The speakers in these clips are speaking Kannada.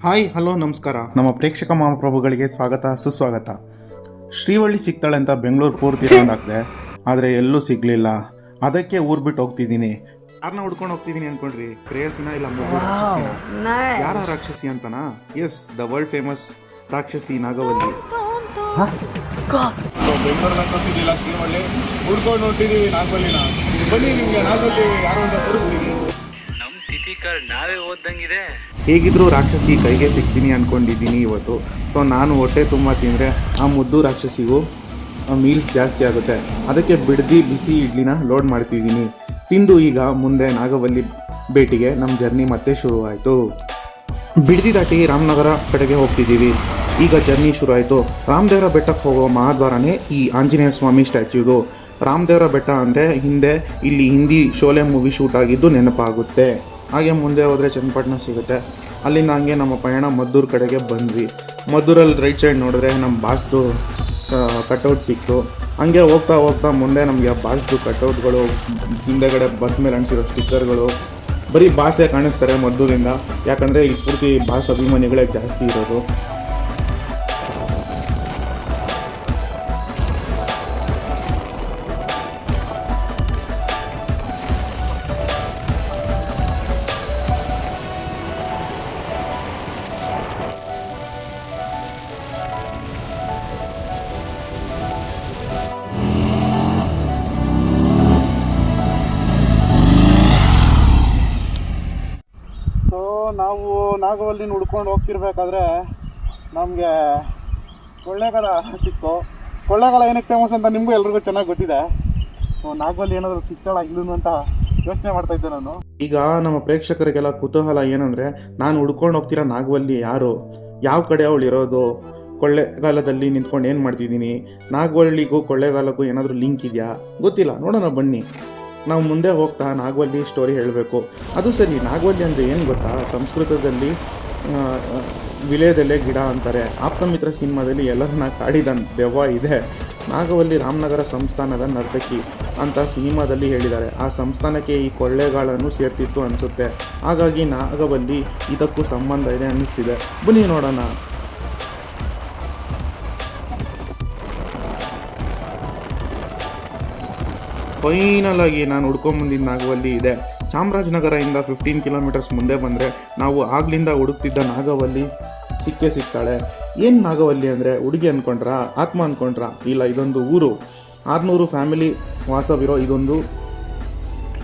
ಹಾಯ್ ಹಲೋ ನಮಸ್ಕಾರ. ನಮ್ಮ ಪ್ರೇಕ್ಷಕ ಮಹಾಪ್ರಭುಗಳಿಗೆ ಸ್ವಾಗತ ಸುಸ್ವಾಗತ. ಶ್ರೀವಳ್ಳಿ ಸಿಗ್ತಾಳೆ ಅಂತ ಬೆಂಗಳೂರು ಪೂರ್ತಿ ರೌಂಡ್ ಹಾಕಿದೆ, ಆದರೆ ಎಲ್ಲೂ ಸಿಗಲಿಲ್ಲ. ಅದಕ್ಕೆ ಊರು ಬಿಟ್ಟು ಹೋಗ್ತಿದ್ದೀನಿ. ಯಾರನ್ನ ಹುಡ್ಕೊಂಡು ಹೋಗ್ತಿದ್ದೀನಿ ಅನ್ಕೊಂಡ್ರಿ? ಪ್ರೇಯಸಿನ ಇಲ್ಲ ಮಗು ರಾಕ್ಷಸಿನ? ಯಾರ ರಾಕ್ಷಸಿ ಅಂತನಾ? ಎಸ್, ದ ವರ್ಲ್ಡ್ ಫೇಮಸ್ ರಾಕ್ಷಸಿ ನಾಗವಲ್ಲಿ. ಬೆಂಗಳೂರಿನಂತ ಸಿಗಲಿಲ್ಲ, ಶ್ರೀವಳ್ಳಿ ಹುಡ್ಕೊಂಡು ಹೊಟ್ಟಿದ್ದೀವಿ ನಾಗವಲ್ಲಿನ. ಬನ್ನಿ, ನಿಮಗೆ ನಾಗವಲ್ಲಿ ಯಾರು ಅಂತ ತೋರಿಸ್ತೀನಿ. ನಾವೇ ಓದ್ದಂಗಿದೆ. ಹೇಗಿದ್ರು ರಾಕ್ಷಸಿ ಕೈಗೆ ಸಿಗ್ತೀನಿ ಅಂದ್ಕೊಂಡಿದ್ದೀನಿ ಇವತ್ತು. ಸೊ ನಾನು ಹೊಟ್ಟೆ ತುಂಬ ತಿಂದರೆ ಆ ಮುದ್ದು ರಾಕ್ಷಸಿಗೂ ಮೀಲ್ಸ್ ಜಾಸ್ತಿ ಆಗುತ್ತೆ. ಅದಕ್ಕೆ ಬಿಡದಿ ಬಿಸಿ ಇಡ್ಲಿನ ಲೋಡ್ ಮಾಡ್ತಿದ್ದೀನಿ. ತಿಂದು ಈಗ ಮುಂದೆ ನಾಗವಲ್ಲಿ ಭೇಟಿಗೆ ನಮ್ಮ ಜರ್ನಿ ಮತ್ತೆ ಶುರುವಾಯಿತು. ಬಿಡದಿ ದಾಟಿ ರಾಮನಗರ ಕಡೆಗೆ ಹೋಗ್ತಿದ್ದೀವಿ. ಈಗ ಜರ್ನಿ ಶುರು ಆಯಿತು. ರಾಮದೇವರ ಬೆಟ್ಟಕ್ಕೆ ಹೋಗೋ ಮಹಾದ್ವಾರನೇ ಈ ಆಂಜನೇಯ ಸ್ವಾಮಿ ಸ್ಟ್ಯಾಚ್ಯೂದು. ರಾಮದೇವರ ಬೆಟ್ಟ ಅಂದರೆ ಹಿಂದೆ ಇಲ್ಲಿ ಹಿಂದಿ ಶೋಲೆ ಮೂವಿ ಶೂಟ್ ಆಗಿದ್ದು ನೆನಪಾಗುತ್ತೆ. ಹಾಗೆ ಮುಂದೆ ಹೋದರೆ ಚನ್ನಪಟ್ಟಣ ಸಿಗುತ್ತೆ. ಅಲ್ಲಿಂದ ಹಂಗೆ ನಮ್ಮ ಪಯಣ ಮದ್ದೂರು ಕಡೆಗೆ ಬಂದ್ವಿ. ಮದ್ದೂರಲ್ಲಿ ರೈಟ್ ಸೈಡ್ ನೋಡಿದ್ರೆ ನಮ್ಮ ಬಾಸ್ದು ಕಟೌಟ್ ಸಿಕ್ತು. ಹಂಗೆ ಹೋಗ್ತಾ ಹೋಗ್ತಾ ಮುಂದೆ ನಮಗೆ ಬಾಸ್ದು ಕಟೌಟ್ಗಳು, ಹಿಂದೆಗಡೆ ಬಸ್ ಮೇಲೆ ಅಂಟಿಸಿರೋ ಸ್ಟಿಕ್ಕರ್ಗಳು, ಬರೀ ಬಾಸೇ ಕಾಣಿಸ್ತಾರೆ ಮದ್ದೂರಿಂದ. ಯಾಕಂದರೆ ಇಲ್ಲಿ ಪೂರ್ತಿ ಬಾಸ್ ಅಭಿಮಾನಿಗಳೇ ಜಾಸ್ತಿ ಇರೋದು. ನಾವು ನಾಗವಲ್ಲಿನ ಹುಡ್ಕೊಂಡು ಹೋಗ್ತಿರ್ಬೇಕಾದ್ರೆ ನಮಗೆ ಕೊಳ್ಳೇಗಾಲ ಸಿಕ್ತು. ಕೊಳ್ಳೇಗಾಲ ಏನಕ್ಕೆ ಫೇಮಸ್ ಅಂತ ನಿಮಗೂ ಎಲ್ರಿಗೂ ಚೆನ್ನಾಗಿ ಗೊತ್ತಿದೆ. ಸೊ ನಾಗವಲ್ಲಿ ಏನಾದರೂ ಸಿಗ್ತಾಳ ಇಲ್ಲೂ ಅಂತ ಯೋಚನೆ ಮಾಡ್ತಾ ಇದ್ದೆ ನಾನು. ಈಗ ನಮ್ಮ ಪ್ರೇಕ್ಷಕರಿಗೆಲ್ಲ ಕುತೂಹಲ ಏನಂದರೆ, ನಾನು ಹುಡ್ಕೊಂಡು ಹೋಗ್ತಿರೋ ನಾಗವಲ್ಲಿ ಯಾರು, ಯಾವ ಕಡೆ ಅವಳು ಇರೋದು, ಕೊಳ್ಳೇಗಾಲದಲ್ಲಿ ನಿಂತ್ಕೊಂಡು ಏನು ಮಾಡ್ತಿದ್ದೀನಿ, ನಾಗವಲ್ಲಿಗೂ ಕೊಳ್ಳೇಗಾಲಕ್ಕೂ ಏನಾದರೂ ಲಿಂಕ್ ಇದೆಯಾ ಗೊತ್ತಿಲ್ಲ. ನೋಡೋಣ ಬನ್ನಿ. ನಾವು ಮುಂದೆ ಹೋಗ್ತಾ ನಾಗವಲ್ಲಿ ಸ್ಟೋರಿ ಹೇಳಬೇಕು. ಅದು ಸರಿ, ನಾಗವಲ್ಲಿ ಅಂದರೆ ಏನು ಗೊತ್ತಾ? ಸಂಸ್ಕೃತದಲ್ಲಿ ವಿಲೇದೆಲೆ ಗಿಡ ಅಂತಾರೆ. ಆಪ್ತಮಿತ್ರ ಸಿನಿಮಾದಲ್ಲಿ ಎಲ್ಲರನ್ನ ಕಾಡಿದ ದೆವ್ವ ಇದೆ. ನಾಗವಲ್ಲಿ ರಾಮನಗರ ಸಂಸ್ಥಾನದ ನರ್ತಕಿ ಅಂತ ಸಿನಿಮಾದಲ್ಲಿ ಹೇಳಿದ್ದಾರೆ. ಆ ಸಂಸ್ಥಾನಕ್ಕೆ ಈ ಕೊಳ್ಳೇಗಾಲನು ಸೇರ್ತಿತ್ತು ಅನಿಸುತ್ತೆ. ಹಾಗಾಗಿ ನಾಗವಲ್ಲಿ ಇದಕ್ಕೂ ಸಂಬಂಧ ಇದೆ ಅನ್ನಿಸ್ತಿದೆ. ಬನ್ನಿ ನೋಡೋಣ. ಫೈನಲ್ ಆಗಿ ನಾನು ಹುಡ್ಕೊಂಬಂದಿದ್ದ ನಾಗವಲ್ಲಿ ಇದೆ. ಚಾಮರಾಜನಗರದಿಂದ 15 ಕಿಲೋಮೀಟರ್ಸ್ ಮುಂದೆ ಬಂದರೆ ನಾವು ಆಗ್ಲಿಂದ ಹುಡುಕ್ತಿದ್ದ ನಾಗವಲ್ಲಿ ಸಿಗ್ತಾಳೆ. ಏನು ನಾಗವಲ್ಲಿ ಅಂದರೆ ಹುಡುಗಿ ಅಂದ್ಕೊಂಡ್ರಾ, ಆತ್ಮ ಅಂದ್ಕೊಂಡ್ರಾ? ಇಲ್ಲ, ಇದೊಂದು ಊರು. 600 ಫ್ಯಾಮಿಲಿ ವಾಸವಿರೋ ಇದೊಂದು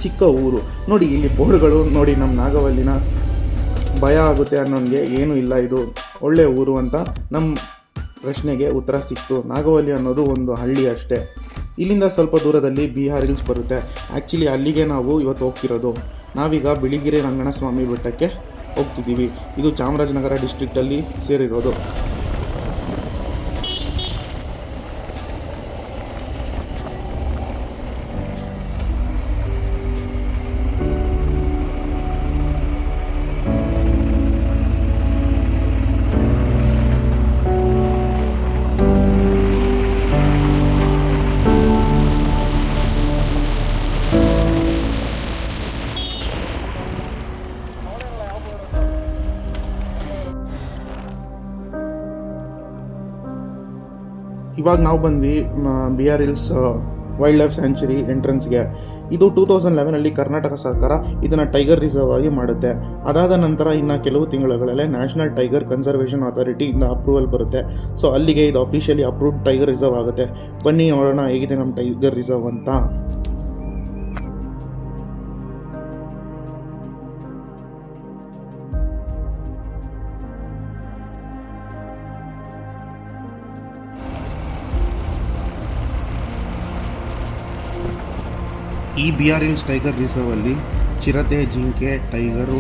ಚಿಕ್ಕ ಊರು. ನೋಡಿ ಇಲ್ಲಿ ಬೋರ್ಡ್ಗಳು ನೋಡಿ. ನಮ್ಮ ನಾಗವಲ್ಲಿನ ಭಯ ಆಗುತ್ತೆ ಅನ್ನೋನಿಗೆ ಏನೂ ಇಲ್ಲ, ಇದು ಒಳ್ಳೆ ಊರು ಅಂತ ನಮ್ಮ ಪ್ರಶ್ನೆಗೆ ಉತ್ತರ ಸಿಕ್ತು. ನಾಗವಲ್ಲಿ ಅನ್ನೋದು ಒಂದು ಹಳ್ಳಿ ಅಷ್ಟೇ. ಇಲ್ಲಿಂದ ಸ್ವಲ್ಪ ದೂರದಲ್ಲಿ ಬಿಹಾರ್ ಹಿಲ್ಸ್ ಬರುತ್ತೆ. ಆ್ಯಕ್ಚುಲಿ ಅಲ್ಲಿಗೆ ನಾವು ಇವತ್ತು ಹೋಗ್ತಿರೋದು. ನಾವೀಗ ಬಿಳಿಗಿರಿ ರಂಗನಸ್ವಾಮಿ ಬೆಟ್ಟಕ್ಕೆ ಹೋಗ್ತಿದ್ದೀವಿ. ಇದು ಚಾಮರಾಜನಗರ ಡಿಸ್ಟ್ರಿಕ್ಟಲ್ಲಿ ಸೇರಿರೋದು. ಇವಾಗ ನಾವು ಬಂದ್ವಿ Bihar hills wild life sanctuary ಎಂಟ್ರೆನ್ಸ್ಗೆ. ಇದು 2011 ಕರ್ನಾಟಕ ಸರ್ಕಾರ ಇದನ್ನು ಟೈಗರ್ ರಿಸರ್ವ್ ಆಗಿ ಮಾಡುತ್ತೆ. ಅದಾದ ನಂತರ ಇನ್ನು ಕೆಲವು ತಿಂಗಳುಗಳಲ್ಲೇ ನ್ಯಾಷನಲ್ ಟೈಗರ್ ಕನ್ಸರ್ವೇಷನ್ ಅಥಾರಿಟಿಯಿಂದ ಅಪ್ರೂವಲ್ ಬರುತ್ತೆ. ಸೊ ಅಲ್ಲಿಗೆ ಇದು ಅಫಿಷಿಯಲಿ ಅಪ್ರೂವ್ಡ್ ಟೈಗರ್ ರಿಸರ್ವ್ ಆಗುತ್ತೆ. ಬನ್ನಿ ನೋಡೋಣ ಹೇಗಿದೆ ನಮ್ಮ ಟೈಗರ್ ರಿಸರ್ವ್ ಅಂತ. ಈ ಬಿಹಾರ್ ಹಿಲ್ಸ್ ಟೈಗರ್ ರಿಸರ್ವಲ್ಲಿ ಚಿರತೆ, ಜಿಂಕೆ, ಟೈಗರು,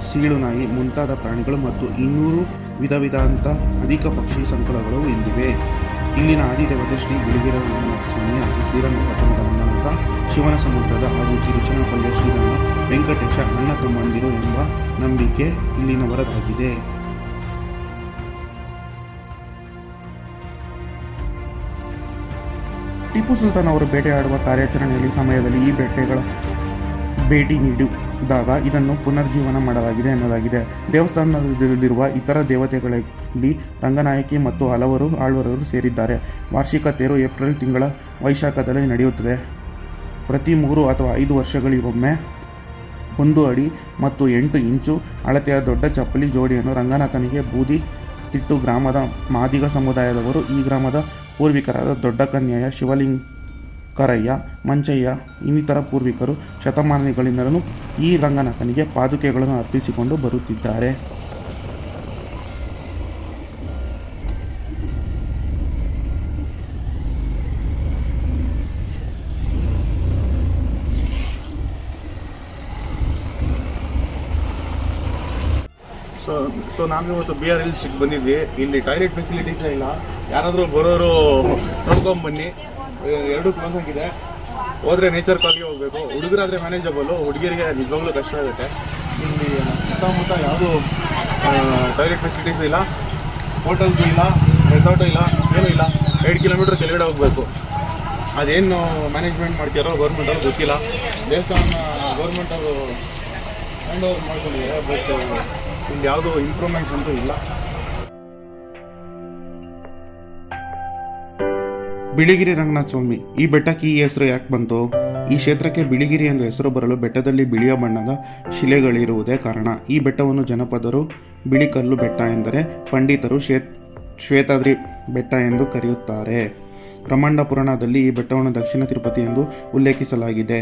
ಸೀಳುನಾಯಿ ಮುಂತಾದ ಪ್ರಾಣಿಗಳು ಮತ್ತು 200 ವಿಧವಿಧಂಥ ಅಧಿಕ ಪಕ್ಷಿ ಸಂಕುಲಗಳು ಇಲ್ಲಿವೆ. ಇಲ್ಲಿನ ಆದಿದೇವತೆ ಶ್ರೀ ಬಿಳಿಗಿರಿ ರಂಗಸ್ವಾಮಿ ಹಾಗೂ ಶ್ರೀರಂಗಪಟ್ಟಣದ ರಂಗನಾಥ, ಶಿವನ ಸಮುದ್ರದ ಹಾಗೂ ತಿರುಚನಪಲ್ಲಿಯ ಶ್ರೀರಂಗ ವೆಂಕಟೇಶ ಅಣ್ಣ ತಮ್ಮಂದಿರು ಎಂಬ ನಂಬಿಕೆ ಇಲ್ಲಿನವರದಾಗಿದೆ. ಟಿಪ್ಪು ಸುಲ್ತಾನ್ ಅವರು ಬೇಟೆಯಾಡುವ ಕಾರ್ಯಾಚರಣೆಯಲ್ಲಿ ಸಮಯದಲ್ಲಿ ಈ ಭೇಟಿ ನೀಡಿದಾಗ ಇದನ್ನು ಪುನರ್ಜೀವನ ಮಾಡಲಾಗಿದೆ ಎನ್ನಲಾಗಿದೆ. ದೇವಸ್ಥಾನದಲ್ಲಿರುವ ಇತರ ದೇವತೆಗಳಲ್ಲಿ ರಂಗನಾಯಕಿ ಮತ್ತು ಹಲವರು ಆಳ್ವರರು ಸೇರಿದ್ದಾರೆ. ವಾರ್ಷಿಕ ತೇರು ಏಪ್ರಿಲ್ ತಿಂಗಳ ವೈಶಾಖದಲ್ಲಿ ನಡೆಯುತ್ತದೆ. ಪ್ರತಿ 3 ಅಥವಾ 5 ವರ್ಷಗಳಿಗೊಮ್ಮೆ 1 ಅಡಿ ಮತ್ತು 8 ಇಂಚು ಅಳತೆಯ ದೊಡ್ಡ ಚಪ್ಪಲಿ ಜೋಡಿಯನ್ನು ರಂಗನಾಥನಿಗೆ ಬೂದಿ ತಿಟ್ಟು ಗ್ರಾಮದ ಮಾದಿಗ ಸಮುದಾಯದವರು ಈ ಗ್ರಾಮದ ಪೂರ್ವಿಕರಾದ ದೊಡ್ಡ ಕನ್ಯೆಯ ಶಿವಲಿಂಗರಯ್ಯ, ಮಂಚಯ್ಯ ಇನ್ನಿತರ ಪೂರ್ವಿಕರು ಶತಮಾನಗಳಿಂದಲೂ ಈ ರಂಗನಾಥನಿಗೆ ಪಾದುಕೆಗಳನ್ನು ಅರ್ಪಿಸಿಕೊಂಡು ಬರುತ್ತಿದ್ದಾರೆ. ಸೊ ನಾವು ಇವತ್ತು BRLC ಬಂದಿದ್ವಿ. ಇಲ್ಲಿ ಟಾಯ್ಲೆಟ್ ಫೆಸಿಲಿಟೀಸೇ ಇಲ್ಲ. ಯಾರಾದರೂ ಬರೋರು ನೋಡ್ಕೊಂಬನ್ನಿ. 2 ಕ್ಲೋಸ್ ಆಗಿದೆ. ಹೋದರೆ ನೇಚರ್ ಕಾಲ್ಗೆ ಹೋಗಬೇಕು. ಹುಡುಗರಾದರೆ ಮ್ಯಾನೇಜಬಲ್ಲು, ಹುಡುಗಿರಿಗೆ ನಿಜವಾಗ್ಲೂ ಕಷ್ಟ ಆಗುತ್ತೆ. ಇಲ್ಲಿ ಸುತ್ತಮುತ್ತ ಯಾವುದೂ ಟಾಯ್ಲೆಟ್ ಫೆಸಿಲಿಟೀಸು ಇಲ್ಲ, ಹೋಟೆಲ್ಸು ಇಲ್ಲ, ರೆಸಾರ್ಟು ಇಲ್ಲ, ಏನೂ ಇಲ್ಲ. 2 ಕಿಲೋಮೀಟ್ರ್ ಕೆಳಗಡೆ ಹೋಗಬೇಕು. ಅದೇನು ಮ್ಯಾನೇಜ್ಮೆಂಟ್ ಮಾಡ್ತಾರೋ ಗೌರ್ಮೆಂಟವ್ರು ಗೊತ್ತಿಲ್ಲ. ದೇವಸ್ಥಾನ ಗೌರ್ಮೆಂಟವರು ಹ್ಯಾಂಡ್ ಓವರ್ ಮಾಡ್ಕೊಂಡಿದ್ದಾರೆ, ಬಟ್ ಇಲ್ಲಿ ಯಾವುದೂ ಇಂಪ್ರೂವ್ಮೆಂಟ್ ಅಂತೂ ಇಲ್ಲ. ಬಿಳಿಗಿರಿ ರಂಗನಾಥ ಸ್ವಾಮಿ. ಈ ಬೆಟ್ಟಕ್ಕೆ ಈ ಹೆಸರು ಯಾಕೆ ಬಂತು? ಈ ಕ್ಷೇತ್ರಕ್ಕೆ ಬಿಳಿಗಿರಿ ಎಂದು ಹೆಸರು ಬರಲು ಬೆಟ್ಟದಲ್ಲಿ ಬಿಳಿಯ ಬಣ್ಣದ ಶಿಲೆಗಳಿರುವುದೇ ಕಾರಣ. ಈ ಬೆಟ್ಟವನ್ನು ಜನಪದರು ಬಿಳಿಕಲ್ಲು ಬೆಟ್ಟ ಎಂದರೆ, ಪಂಡಿತರು ಶ್ವೇತಾದ್ರಿ ಬೆಟ್ಟ ಎಂದು ಕರೆಯುತ್ತಾರೆ. ಬ್ರಹ್ಮಾಂಡ ಪುರಾಣದಲ್ಲಿ ಈ ಬೆಟ್ಟವನ್ನು ದಕ್ಷಿಣ ತಿರುಪತಿ ಎಂದು ಉಲ್ಲೇಖಿಸಲಾಗಿದೆ.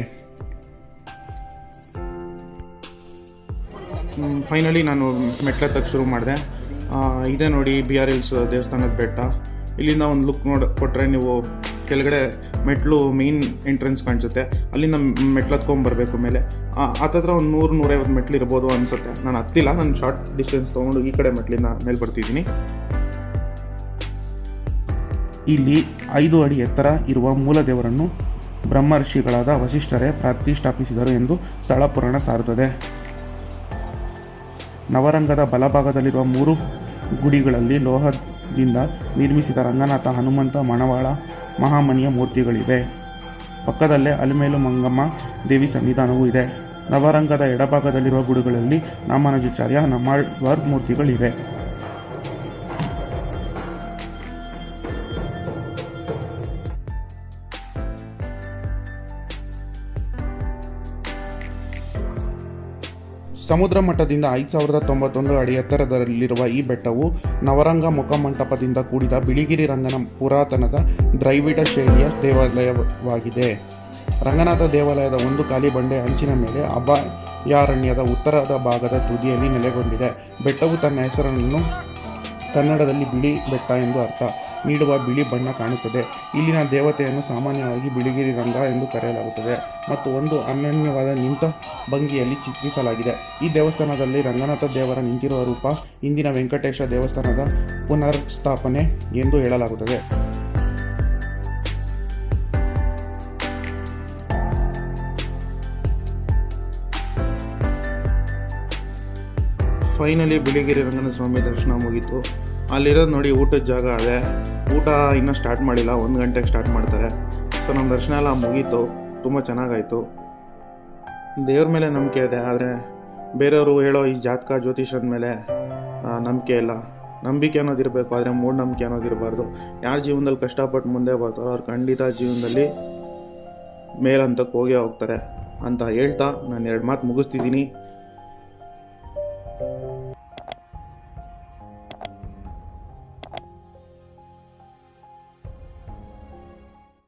ಫೈನಲಿ ನಾನು ಮೆಟ್ಲೆತ್ತಕ್ಕೆ ಶುರು ಮಾಡಿದೆ. ಇದೇ ನೋಡಿ BRLC ದೇವಸ್ಥಾನದ ಬೆಟ್ಟ. ಇಲ್ಲಿಂದ ಒಂದು ಲುಕ್ ಕೊಟ್ಟರೆ ನೀವು ಕೆಳಗಡೆ ಮೆಟ್ಲು ಮೇನ್ ಎಂಟ್ರೆನ್ಸ್ ಕಾಣಿಸುತ್ತೆ. ಅಲ್ಲಿಂದ ಮೆಟ್ಲತ್ಕೊಂಬರ್ಬೇಕು ಮೇಲೆ. ಹತ್ತತ್ರ ಒಂದು 100-150 ಮೆಟ್ಲು ಇರ್ಬೋದು ಅನಿಸುತ್ತೆ. ನಾನು ಹತ್ತಿಲ್ಲ, ನಾನು ಶಾರ್ಟ್ ಡಿಸ್ಟೆನ್ಸ್ ತೊಗೊಂಡು ಈ ಕಡೆ ಮೆಟ್ಲಿಂದ ಮೇಲೆ ಬರ್ತಿದ್ದೀನಿ. ಇಲ್ಲಿ 5 ಅಡಿ ಎತ್ತರ ಇರುವ ಮೂಲ ದೇವರನ್ನು ಬ್ರಹ್ಮರ್ಷಿಗಳಾದ ವಸಿಷ್ಠರೇ ಪ್ರತಿಷ್ಠಾಪಿಸಿದರು ಎಂದು ಸ್ಥಳ ಪುರಾಣ ಸಾರುತ್ತದೆ. ನವರಂಗದ ಬಲಭಾಗದಲ್ಲಿರುವ 3 ಗುಡಿಗಳಲ್ಲಿ ಲೋಹದಿಂದ ನಿರ್ಮಿಸಿದ ರಂಗನಾಥ, ಹನುಮಂತ, ಮಣವಾಳ, ಮಹಾಮನಿಯ ಮೂರ್ತಿಗಳಿವೆ. ಪಕ್ಕದಲ್ಲೇ ಅಲಿಮೇಲು ಮಂಗಮ್ಮ ದೇವಿ ಸನ್ನಿಧಾನವೂ ಇದೆ. ನವರಂಗದ ಎಡಭಾಗದಲ್ಲಿರುವ ಗುಡಿಗಳಲ್ಲಿ ರಾಮಾನುಜಾಚಾರ್ಯ, ನಮ್ಮಾಳ್ವಾರ್ ಮೂರ್ತಿಗಳಿವೆ. ಸಮುದ್ರ ಮಟ್ಟದಿಂದ 5091 ಅಡಿ ಎತ್ತರದಲ್ಲಿರುವ ಈ ಬೆಟ್ಟವು ನವರಂಗ ಮುಖಮಂಟಪದಿಂದ ಕೂಡಿದ ಬಿಳಿಗಿರಿ ರಂಗನ ಪುರಾತನದ ದ್ರವಿಡ ಶೈಲಿಯ ದೇವಾಲಯವಾಗಿದೆ. ರಂಗನಾಥ ದೇವಾಲಯದ ಒಂದು ಖಾಲಿ ಬಂಡೆ ಅಂಚಿನ ಮೇಲೆ ಅಭಯಾರಣ್ಯದ ಉತ್ತರದ ಭಾಗದ ತುದಿಯಲ್ಲಿ ನೆಲೆಗೊಂಡಿದೆ. ಬೆಟ್ಟವು ತನ್ನ ಹೆಸರನ್ನು ಕನ್ನಡದಲ್ಲಿ ಬಿಳಿ ಬೆಟ್ಟ ಎಂದು ಅರ್ಥ ನೀಡುವ ಬಿಳಿ ಬಣ್ಣ ಕಾಣುತ್ತದೆ. ಇಲ್ಲಿನ ದೇವತೆಯನ್ನು ಸಾಮಾನ್ಯವಾಗಿ ಬಿಳಿಗಿರಿ ರಂಗ ಎಂದು ಕರೆಯಲಾಗುತ್ತದೆ ಮತ್ತು ಒಂದು ಅನನ್ಯವಾದ ನಿಂತ ಭಂಗಿಯಲ್ಲಿ ಚಿತ್ರಿಸಲಾಗಿದೆ. ಈ ದೇವಸ್ಥಾನದಲ್ಲಿ ರಂಗನಾಥ ದೇವರ ನಿಂತಿರುವ ರೂಪ ಇಂದಿನ ವೆಂಕಟೇಶ ದೇವಸ್ಥಾನದ ಪುನರ್ಸ್ಥಾಪನೆ ಎಂದು ಹೇಳಲಾಗುತ್ತದೆ. ಫೈನಲಿ ಬಿಳಿಗಿರಿ ರಂಗನಾಥ ಸ್ವಾಮಿ ದರ್ಶನ ಮುಗೀತು. ಅಲ್ಲಿರೋದು ನೋಡಿ ಊಟದ ಜಾಗ ಅದೇ. ಊಟ ಇನ್ನೂ ಸ್ಟಾರ್ಟ್ ಮಾಡಿಲ್ಲ, 1 ಗಂಟೆಗೆ ಸ್ಟಾರ್ಟ್ ಮಾಡ್ತಾರೆ. ಸೊ ನಮ್ಮ ದರ್ಶನ ಎಲ್ಲ ಮುಗೀತು, ತುಂಬ ಚೆನ್ನಾಗಾಯಿತು. ದೇವ್ರ ಮೇಲೆ ನಂಬಿಕೆ ಇದೆ, ಆದರೆ ಬೇರೆಯವರು ಹೇಳೋ ಈ ಜಾತಕ ಜ್ಯೋತಿಷದ ಮೇಲೆ ನಂಬಿಕೆ ಇಲ್ಲ. ನಂಬಿಕೆ ಅನ್ನೋದಿರಬೇಕು, ಆದರೆ ಮೂಢನಂಬಿಕೆ ಅನ್ನೋದಿರಬಾರ್ದು. ಯಾರು ಜೀವನದಲ್ಲಿ ಕಷ್ಟಪಟ್ಟು ಮುಂದೆ ಬರ್ತಾರೋ ಅವ್ರು ಖಂಡಿತ ಜೀವನದಲ್ಲಿ ಮೇಲಂತಕ್ಕೆ ಹೋಗೇ ಹೋಗ್ತಾರೆ ಅಂತ ಹೇಳ್ತಾ ನಾನು 2 ಮಾತು ಮುಗಿಸ್ತಿದ್ದೀನಿ.